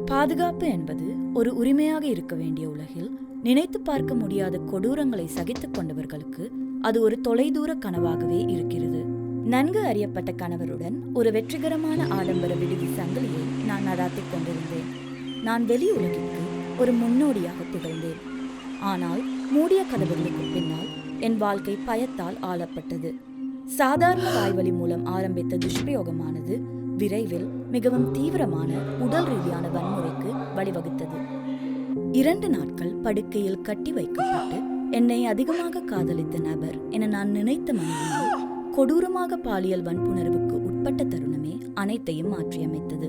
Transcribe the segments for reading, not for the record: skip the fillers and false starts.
பாதுகாப்பு என்பது ஒரு உரிமையாக இருக்க வேண்டிய உலகில் நினைத்து பார்க்க முடியாத கொடூரங்களை சகித்துக் கொண்டவர்களுக்கு அது ஒரு தொலைதூர கனவாகவே இருக்கிறது. நன்கு அறியப்பட்ட கணவருடன் ஒரு வெற்றிகரமான ஆடம்பர விடுதி சங்கிலியை நான் நடாத்திக் கொண்டிருந்தேன். நான் வெளி உலகிற்கு ஒரு முன்னோடியாக திகழ்ந்தேன். ஆனால் மூடிய கதவுகளுக்கு பின்னால் என் வாழ்க்கை பயத்தால் ஆளப்பட்டது. சாதாரண வாய்வழி மூலம் ஆரம்பித்த துஷ்பிரயோகமானது விரைவில் மிகவும் தீவிரமான உடல் ரீதியான வன்முறைக்கு வழிவகுத்தது. 2 நாட்கள் படுக்கையில் கட்டி வைக்கப்பட்டு என்னை அதிகமாக காதலித்த நபர் என நான் நினைத்த மனைவியால் கொடூரமாக பாலியல் வன்புணர்வுக்கு உட்பட்ட தருணமே அனைத்தையும் மாற்றியமைத்தது.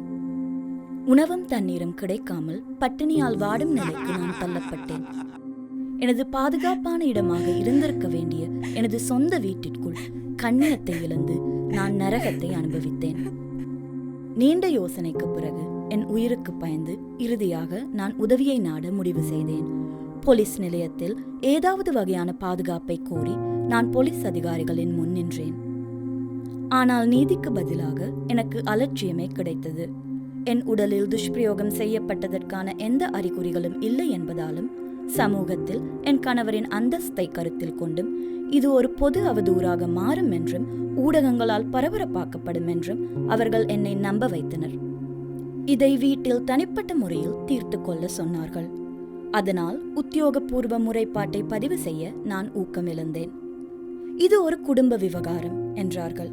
உணவும் தண்ணீரும் கிடைக்காமல் பட்டினியால் வாடும் நிலைக்கு நான் தள்ளப்பட்டேன். எனது பாதுகாப்பான இடமாக இருந்திருக்க வேண்டிய எனது சொந்த வீட்டிற்குள் கண்ணியத்தை இழந்து நான் நரகத்தை அனுபவித்தேன். நீண்ட யோசனைக்கு பிறகு என் உயிருக்கு பயந்து இறுதியாக நான் உதவியை நாட முடிவு செய்தேன். போலீஸ் நிலையத்தில் ஏதாவது வகையான பாதுகாப்பை கோரி நான் போலீஸ் அதிகாரிகளின் முன் நின்றேன். ஆனால் நீதிக்கு பதிலாக எனக்கு அலட்சியமே கிடைத்தது. என் உடலில் துஷ்பிரயோகம் செய்யப்பட்டதற்கான எந்த அறிகுறிகளும் இல்லை என்பதாலும் சமூகத்தில் என் கணவரின் அந்தஸ்தை கருத்தில் கொண்டும் இது ஒரு பொது அவதூறாக மாறும் என்றும் ஊடகங்களால் பரபரப்பாக்கப்படும் என்றும் அவர்கள் என்னை நம்ப வைத்தனர். இதை வீட்டில் தனிப்பட்ட முறையில் தீர்த்து கொள்ள சொன்னார்கள். அதனால் உத்தியோகபூர்வ முறைப்பாட்டை பதிவு செய்ய நான் ஊக்கமிழந்தேன். இது ஒரு குடும்ப விவகாரம் என்றார்கள்.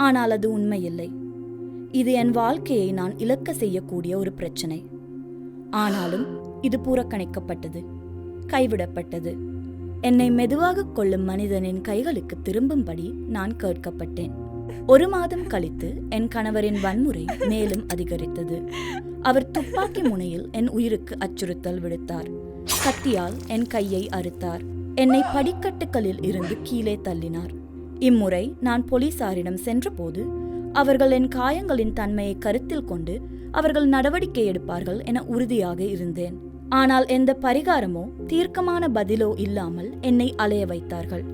ஆனால் அது உண்மையில்லை. இது என் வாழ்க்கையை நான் இழக்க செய்யக்கூடிய ஒரு பிரச்சனை. ஆனாலும் இது புறக்கணிக்கப்பட்டது, கைவிடப்பட்டது. என்னை மெதுவாக கொள்ளும் மனிதனின் கைகளுக்கு திரும்பும்படி நான் கேட்கப்பட்டேன். 1 மாதம் கழித்து என் கணவரின் வன்முறை மேலும் அதிகரித்தது. அவர் துப்பாக்கி முனையில் என் உயிருக்கு அச்சுறுத்தல் விடுத்தார். கத்தியால் என் கையை அறுத்தார். என்னை படிக்கட்டுகளில் இருந்து கீழே தள்ளினார். இம்முறை நான் போலீசாரிடம் சென்றபோது அவர்கள் என் காயங்களின் தன்மையை கருத்தில் கொண்டு அவர்கள் நடவடிக்கை எடுப்பார்கள் என உறுதியாக இருந்தேன். ஆனால் எந்த பரிகாரமோ தீர்க்கமான பதிலோ இல்லாமல் என்னை அலைய வைத்தார்கள்.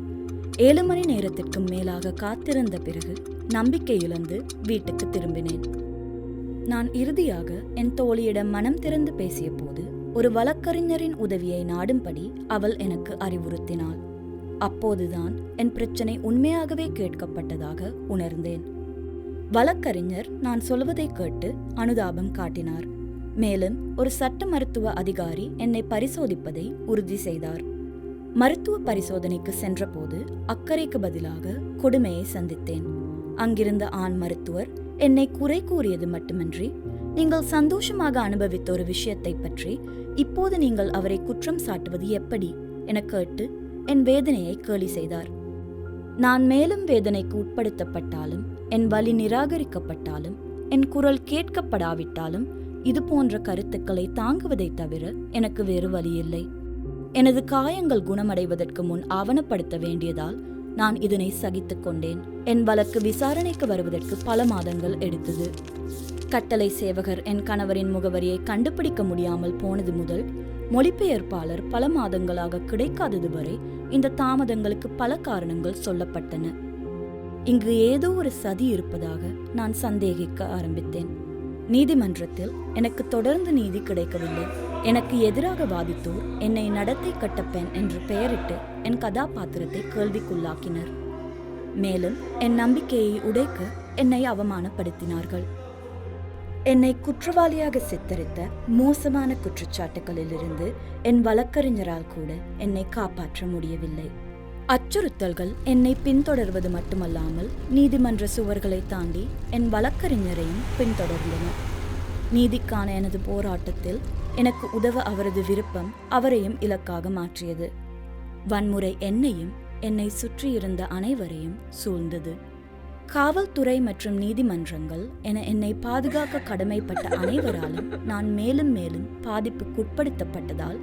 7 மணி நேரத்திற்கும் மேலாக காத்திருந்த பிறகு நம்பிக்கை இழந்து வீட்டுக்கு திரும்பினேன். நான் இறுதியாக என் தோழியிடம் மனம் திறந்து பேசிய போது ஒரு வழக்கறிஞரின் உதவியை நாடும்படி அவள் எனக்கு அறிவுறுத்தினாள். அப்போதுதான் என் பிரச்சனை உண்மையாகவே கேட்கப்பட்டதாக உணர்ந்தேன். வழக்கறிஞர் நான் சொல்வதை கேட்டு அனுதாபம் காட்டினார். மேலும் ஒரு சட்ட மருத்துவ அதிகாரி என்னை பரிசோதிப்பதை உறுதி செய்தார். மருத்துவ பரிசோதனைக்கு சென்றபோது அக்கறைக்கு பதிலாக கொடுமையை சந்தித்தேன். அங்கிருந்த ஆண் மருத்துவர் என்னை குறை கூறியது மட்டுமின்றி, நீங்கள் சந்தோஷமாக அனுபவித்த ஒரு விஷயத்தை பற்றி இப்போது நீங்கள் அவரை குற்றம் சாட்டுவது எப்படி என கேட்டு என் வேதனையை கேலி செய்தார். நான் மேலும் வேதனைக்கு உட்படுத்தப்பட்டாலும், என் வலி நிராகரிக்கப்பட்டாலும், என் குரல் கேட்கப்படாவிட்டாலும் இது போன்ற கருத்துக்களை தாங்குவதை தவிர எனக்கு வேறு வழியில்லை. எனது காயங்கள் குணமடைவதற்கு முன் ஆவணப்படுத்த வேண்டியதால் நான் இதனை சகித்துக் கொண்டேன். என் வழக்கு விசாரணைக்கு வருவதற்கு பல மாதங்கள் எடுத்தது. கட்டளை சேவகர் என் கணவரின் முகவரியை கண்டுபிடிக்க முடியாமல் போனது முதல் மொழிபெயர்ப்பாளர் பல மாதங்களாக கிடைக்காதது வரை இந்த தாமதங்களுக்கு பல காரணங்கள் சொல்லப்பட்டன. இங்கு ஏதோ ஒரு சதி இருப்பதாக நான் சந்தேகிக்க ஆரம்பித்தேன். நீதிமன்றத்தில் எனக்கு தொடர்ந்து நீதி கிடைக்கவில்லை. எனக்கு எதிராக வாதித்தோர் என்னை நடத்தை கட்டப்பெண் என்று பெயரிட்டு என் கதாபாத்திரத்தை கேள்விக்குள்ளாக்கினர். மேலும் என் நம்பிக்கையை உடைக்க என்னை அவமானப்படுத்தினார்கள். என்னை குற்றவாளியாக சித்தரித்த மோசமான குற்றச்சாட்டுகளிலிருந்து என் வழக்கறிஞரால் கூட என்னை காப்பாற்ற முடியவில்லை. அச்சுறுத்தல்கள் என்னை பின்தொடர்வது மட்டுமல்லாமல் நீதிமன்ற சுவர்களை தாண்டி என் வழக்கறிஞரையும் பின்தொடர்ந்தன. நீதிக்கான எனது போராட்டத்தில் எனக்கு உதவ அவரது விருப்பம் அவரையும் இலக்காக மாற்றியது. வன்முறை என்னையும் என்னை சுற்றியிருந்த அனைவரையும் சூழ்ந்தது. காவல்துறை மற்றும் நீதிமன்றங்கள் என என்னை பாதுகாக்க கடமைப்பட்ட அனைவராலும் நான் மேலும் மேலும் பாதிப்புக்குட்படுத்தப்பட்டதால்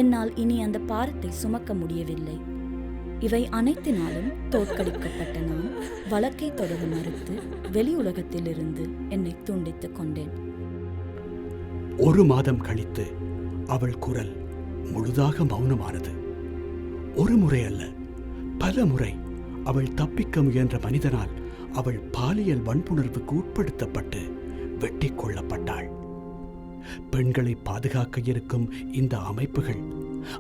என்னால் இனி அந்த பாரத்தை சுமக்க முடியவில்லை. இவை அனைத்தினாலும் தோற்கடிக்கப்பட்ட நான் வழக்கை தொடர மறுத்து வெளி உலகத்திலிருந்து என்னை துண்டித்துக் கொண்டேன். 1 மாதம் கழித்து அவள் குரல் முழுதாக மௌனமானது. ஒரு முறை அல்ல, பல முறை அவள் தப்பிக்க முயன்ற மனிதனால் அவள் பாலியல் வன்புணர்வுக்கு உட்படுத்தப்பட்டு வெட்டி கொள்ளப்பட்டாள். பெண்களை பாதுகாக்க இருக்கும் இந்த அமைப்புகள்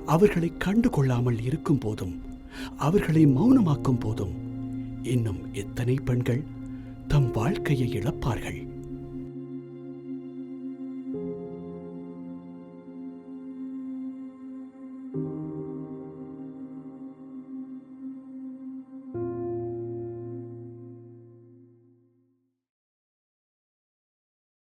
அவர்களை கண்டு கொள்ளாமல் இருக்கும் போதும், அவர்களை மௌனமாக்கும் போதும், இன்னும் எத்தனை பெண்கள் தம் வாழ்க்கையை இழப்பார்கள்?